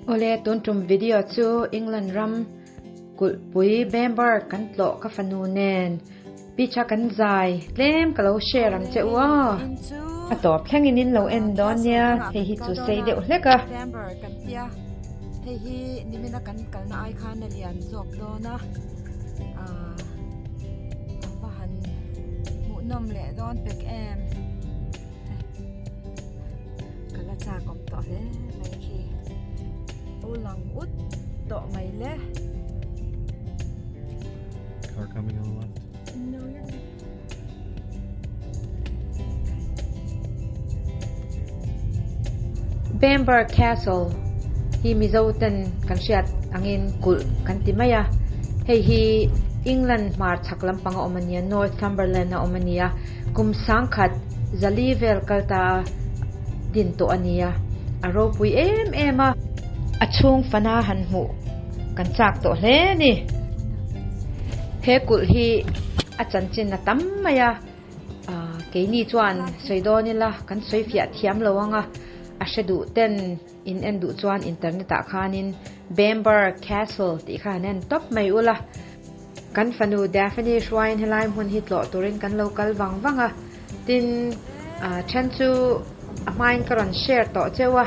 Ole tuntum video chu England ram Kulhpui Bamburgh kan tlo ka fanu nen picha kan zai lem ka lo share ang che wa atop thlangin in lo en don nia he hi chu sei deuh hleka Bamburgh kan tia he hi nimina kan kalna ai khan na lian zok do na bahan mu nom le don pek em kala cha kom to le mai khi ulang ut to mai le Car coming on the left. no you're Bamburgh Castle hi mizoten kan siat angin kul kan timaya he hi England mar thaklam panga omania Northumberland na omania kum sangkhat zalivel kalta din to ania aro pui ema achung fana han mu kan chak to hle ni he kul hi achanchin na tammaya ke ni chuan soidonila kan soifia thiam lowanga ashedu ten in endu chuan internet a khanin Bamburgh Castle ti khanen top mai ula kan fanu Daphne shrine helai hun hitlo turin kan local wangwanga tin chanchu amain karon share to chewa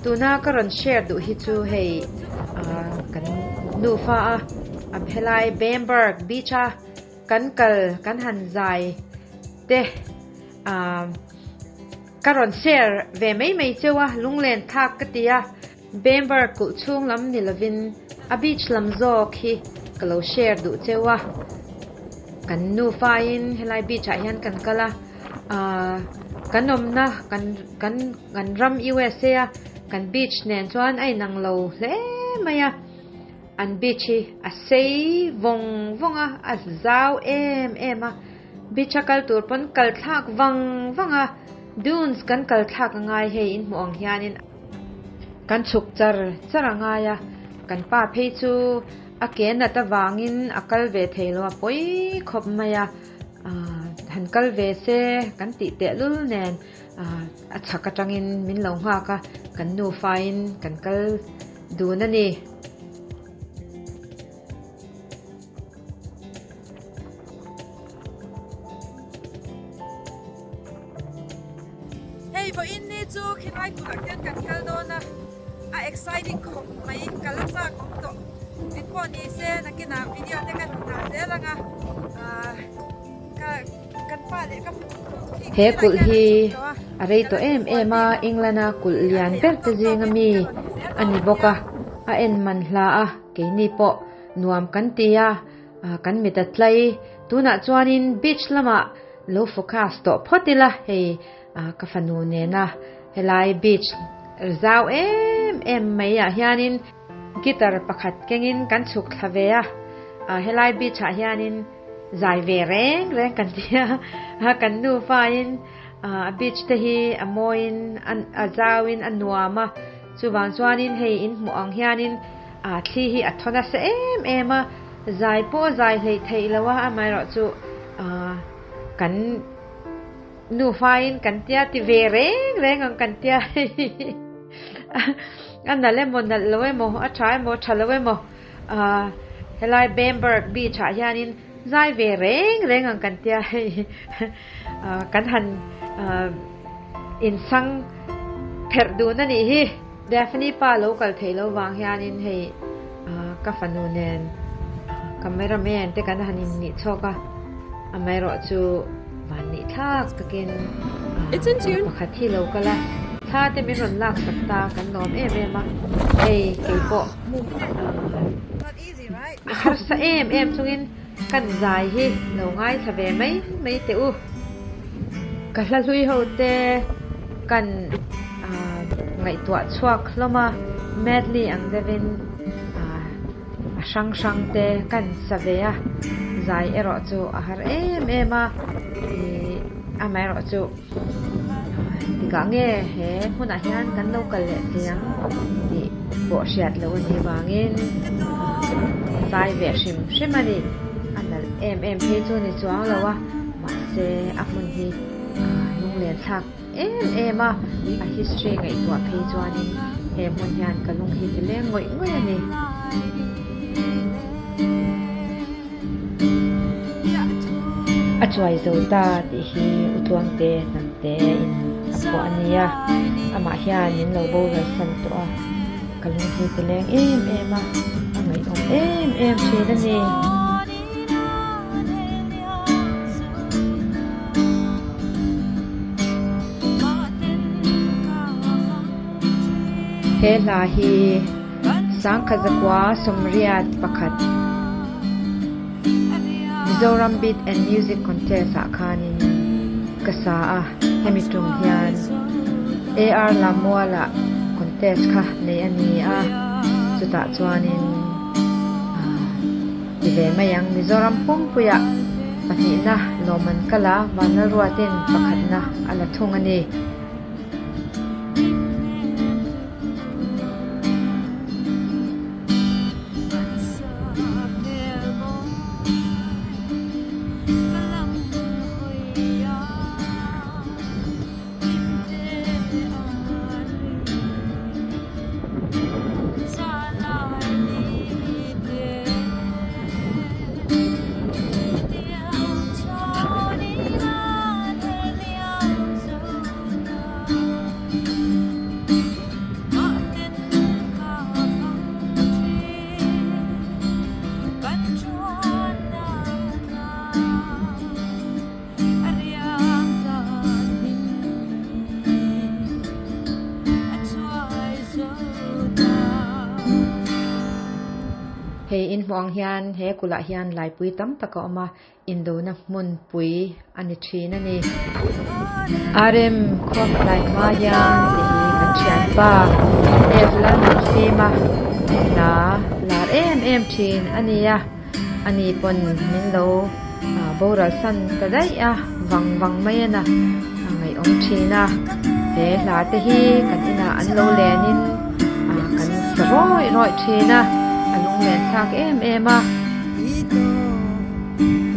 tuna karon share du hi chu hei kan nufa am helai Bamburgh beacha kan han zai te karon share ve mai chewa lunglen thak katia Bamburgh ku chung lam nilovin a beach lam zo khi kalo share du chewa kan nu fain helai beach a hian kan kala kanom na kan ram USA kan beach nen chuan ai nang lo hle maya an beach a sei vonga a zau ema beach kal tur pon kal thak wanga dunes kan kal thak ngai he in muang hianin kan chuk charangaya kan pa phei chu aken na ta wangin akal ve theilo poi khop maya han kal ve se kan ti te lul nen a chaka tangin min lo ha ka kan nu fain kan kal du na ni hey bo in ni chu khinai ku akten kan khel do na a exciting khom mai kala cha kom to ko ni se na kina video te kan na se langa kan pa le ka he kul hi arei to ema England a kul lian ber te jingami ani boka a en man hla a ke ni po nuam kan tia kan mi ta tlai tuna chuanin beach lama lo focus to photila he ka fanu ne na helai beach zau em mai a hianin gitar pakhat kengin kan chuk thaveya helai beach a hianin zai ve reng kan tia kan nu fain beach te hi amoin an azawin anuama chuwang chuanin hei in muang hianin thli hi athona se ema zai po zai hei theilawa amai ro chu kan nu fain kan tia ti ve reng ang kan tia anna le mon nal loe mo a try mo thaloe mo helai Bamburgh beach a hianin zai ve reng ang kan tia kan han in sang pherdu na ni hi Daphne pa local thailo wang hianin hei ka fanu nen cameraman te kan hanin ni choka amai ro chu van ni thak takin it's in tune pakhathi locala tha te min ron lak sakta kan nom ema ei ke po not easy right har sa em chungin kan zai hi lo ngai thave mai te u ka hla hlui ho te kan ngai tua chuak hloma medley ang devin a sang te kan saveya zai ero chu a har ema amai ro chu tiga nge he huna hian kan local le thiang ni bo hriat lo ni wangin zai ve shimani anal em he chu ni chuang lawa ma se a hun hi lunglen thak ema a history ngai tua phei chuanin he mon hian kalung hi te le ngoi ngoi ani achuai zo ta ti hi utuang te nam te in apo ania ama hian in lo bo ra san to a kalung hi te leng em a angai om em che da ni he la hi sang khazakwa somriat pakhat Mizoram Beat and Music Contest a khanin kasa a hemitum hian AR Lamoala contest kha nei ani a chuta chuanin ive mayang Mizoram Kulhpuia pahni na loman kala wanal ruatin pakhat na ala thung ani he in huang hian he kula hian lai pui tam taka oma indo na mun pui ani thina ni rm khop lai ma hian ti kan chian pa evlan fema na lar em thin ania ani pon min lo boral san tadai a wang mai na ngai om thina he la te hi kan ina an lo lenin kan roi thina alung len thak em a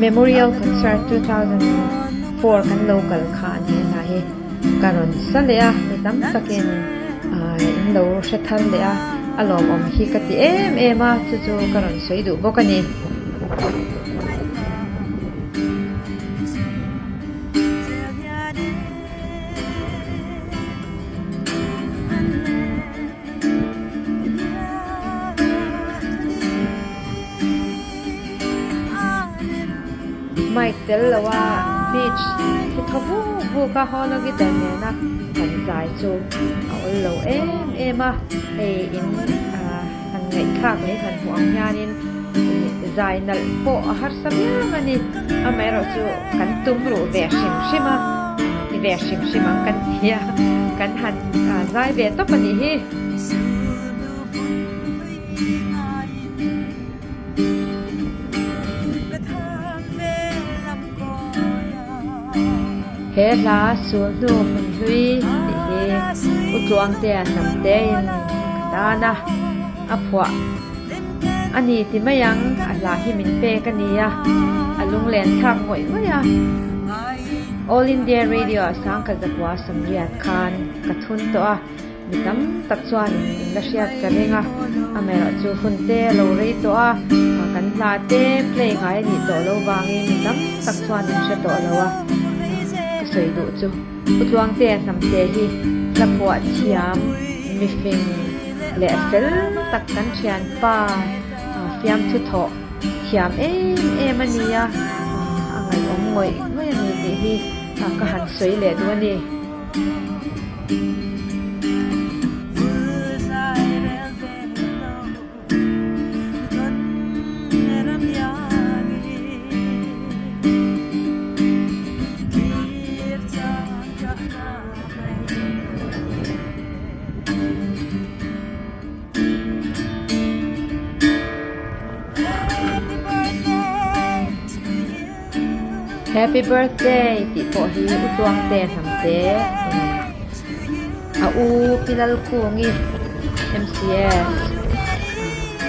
Memorial Concert 2004 kan local khan he na he karon salea mitam takin in lo shethal le a alom om hi kati em a chu karon soidu bokani Mike tel lawa beach ki thabu bu ka hono gi dane na kan zai chu au lo em a he in han ngai kha mai kan huang hianin zai nal po har samya mani amero chu kan tum ru ve shima i ve shima kan hia kan han zai ve to pani hi he la su nu mun hui he utuang te nam te in dana apwa ani ti mayang ala hi min pe kania alung len thak ngoi ya All India Radio sang ka zakwa samriat khan kathun to a mitam takchuan Englishia karenga amera chu funte lo rei to a kan la te play ngai ni to lo wangi mitam takchuan in she to lo a soi du chu utuang te sam te hi lapwa chiam mi fing le sel tak kan chian pa fiam thu tho chiam em ania angai om ngoi ani ti hi ka han soi le du ani Happy birthday ti po hi utuang te sam te u pilal kungi MCS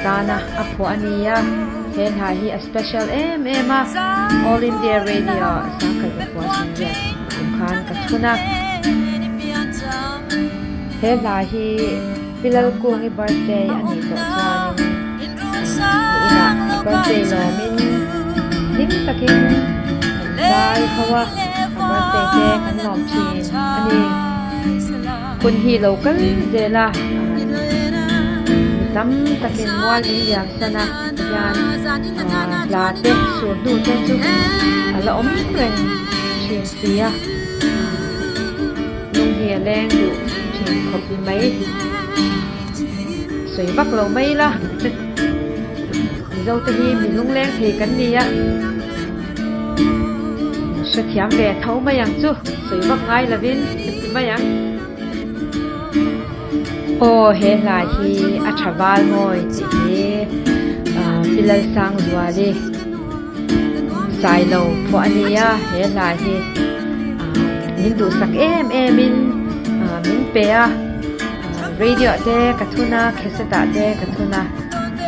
tana apo ania hen ha hi a special em All India Radio sang ka zakwa sinja khan ka thuna he la hi Bilal Kungi birthday ani to chuanin ina birthday lo min ning takin dai hawa birthday te kan lom chin ani kun hi local dela tam takin wal min yak sana yan la te sur du te chu ala om ren chin sia nung hi leng du chin khop mai sui bắc lâu mây la dâu tây mi lung lên thì cắn đi á sẽ thiam về thấu mây ăn chú sui bắc ngay là vin mây ăn ô he là hi a travel ngồi thì pilal sang zua đi sai lâu phụ anh á he là hi min du sak em min pe à radio te kathuna kheseta te kathuna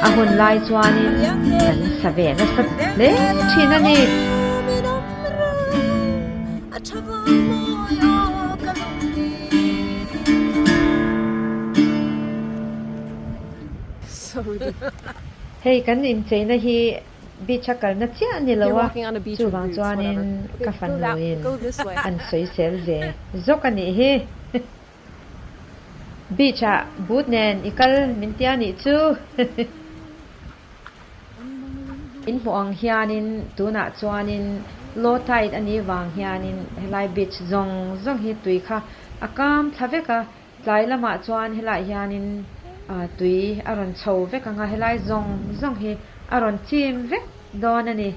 ahun lai chuanin kan save na sat le thina ni hey kan in cheina hi bichakal na chia ni lawa chu wang chuanin ka fan loin an soi sel je zokani hi Bicha boot nen ikal mintiani chu in huang hianin tuna chuanin low tide ani wang hianin helai beach zong hi tui kha akam thaveka tlai lama chuan helai hianin tui aron chho veka nga helai zong hi aron chim vek don ani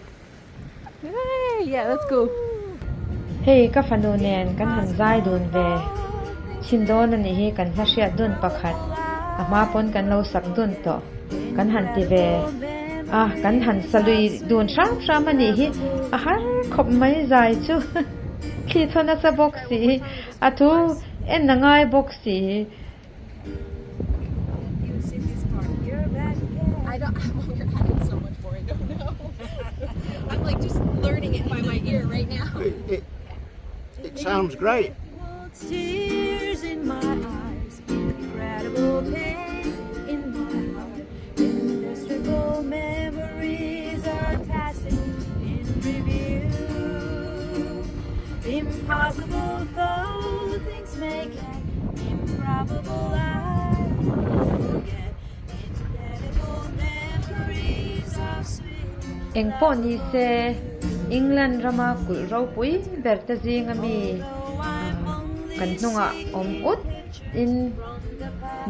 Yeah, let's go. hey ka fanu nen kan han zai dun ve Sindon ani hi kan hasiat dun pakhat ama pon kan lo sak dun to kan han ti ve kan han salui dun sham ani hi a har khop mai zai chu khi thona sa boxi athu en nangai boxi I'm like just learning it by my ear right now. It sounds great. Tears in my eyes, incredible pain in my heart, indescribable memories are passing in review. Impossible though things may get, improbable I forget. Indelible memories of sweet. eng pon hi se England rama Kulhpui berta jing ami kan hnunga om ut in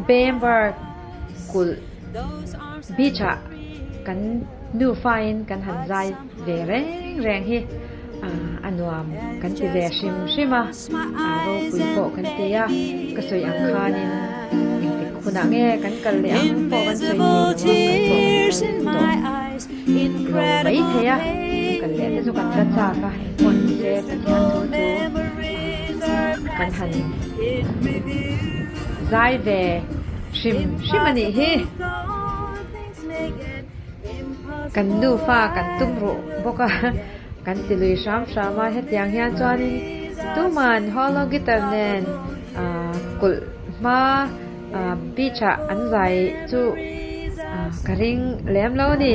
Bamburgh Kulhpui kan nufain kan hanzai ve reng hi anuam kan ti ve shima ro pui po kan ti ya ka soi ang khanin khuna nge kan kal le ang po kan soi ni mai theya kan le te chu kan ka cha ka pon se kan tu kan han zai ve shimani hi kan nu fa kan tum ro boka kan ti lui shama het yang hian chuanin tu man holo gitar nen kulma bicha an zai chu karing lem lo ni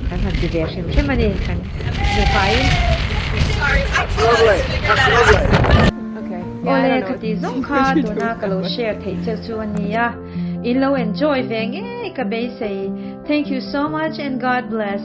kan han ti ve shimani kan nu fa in Lovely. That's lovely. Ole kati zong kha tuna kalo share thei che chu ania in lo enjoy venge ka be say thank you so much and God bless.